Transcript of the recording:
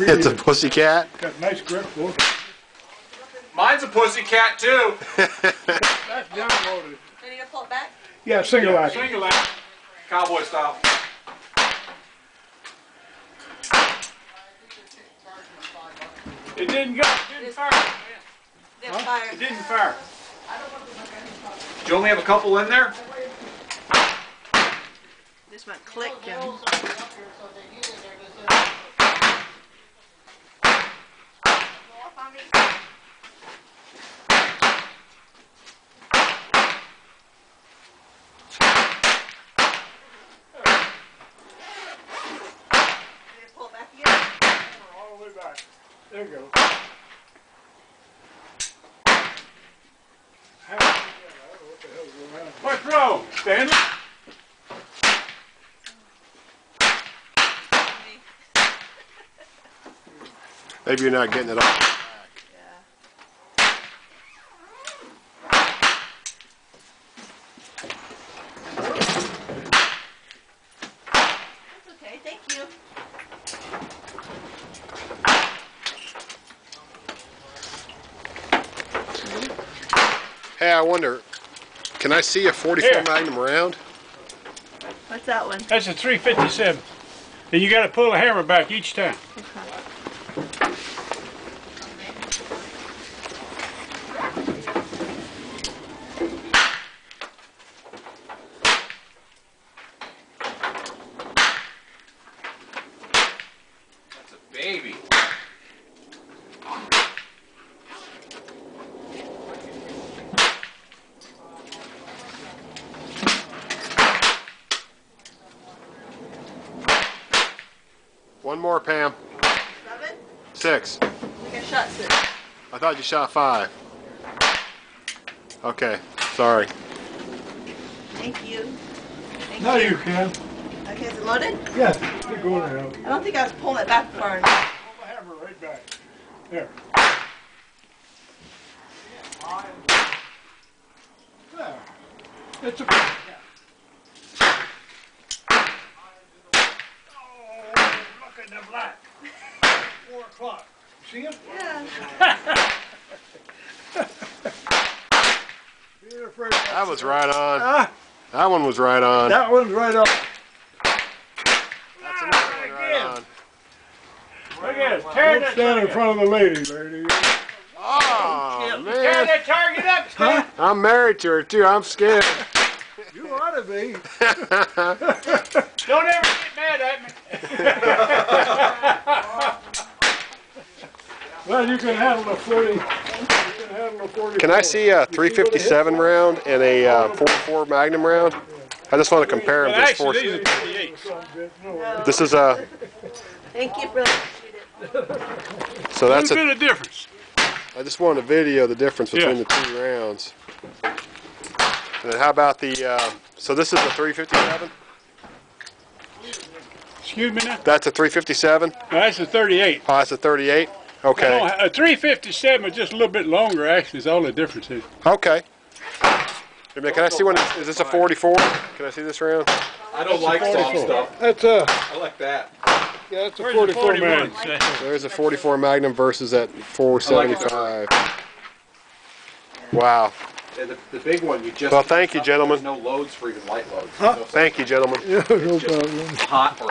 It's a pussycat. Got a nice grip. Look. Mine's a pussycat too. That's downloaded. Are you gonna pull it back? Yeah, single action. Single action. Cowboy style. It didn't go. It didn't fire. Didn't fire. It didn't fire. Do you only have a couple in there? Just went click and... Pull it back again? All the way back. There you go. What row? Stanley? Maybe you're not getting it off. That's okay, thank you. Hey, I wonder, can I see a 44 Here. Magnum round? What's that one? That's a 357. And you got to pull the hammer back each time. That's a baby. One more, Pam. 7? 6. I think I shot 6. I thought you shot 5. Okay, sorry. Thank you. Thank Now you can. Okay, is it loaded? Yes, you're going ahead. I don't think I was pulling it back far enough. Pull the hammer right back. There. There. It's a... Look at the black. 4 o'clock. See it? Yeah. That was right on. Ah, That one was right on. that one's right up. That's another one right on. Look at it. Tear that stand in front of the lady. Oh, Tear man. that target up, Stan. I'm married to her, too. I'm scared. You ought to be. Don't ever get mad at me. Well, you can handle a 40. You can handle a 44. Can I see a 357 round and a 44 Magnum round? I just want to compare them. Well, Just actually, four. these are 38s. This is a. Thank you, really appreciate it. So that's a a. bit of difference. I just wanted to video the difference between Yeah. the 2 rounds. And then how about the? So this is a 357. Excuse me now? That's a 357. No, that's a 38. Oh, that's a 38. Okay. No, a 357 is just a little bit longer, actually, is all the difference is. Okay. Wait a minute, can I see one? Is this a 44? Can I see this round? I don't like soft stuff. That's I like that. yeah, that's a Where's 44 the man. There's a 44 Magnum versus that 475. Wow. Yeah, the big one, you just. Well, thank you, gentlemen. There's no loads for even light loads. Huh? No, Thank you, gentlemen. Yeah, no it's just problem. hot or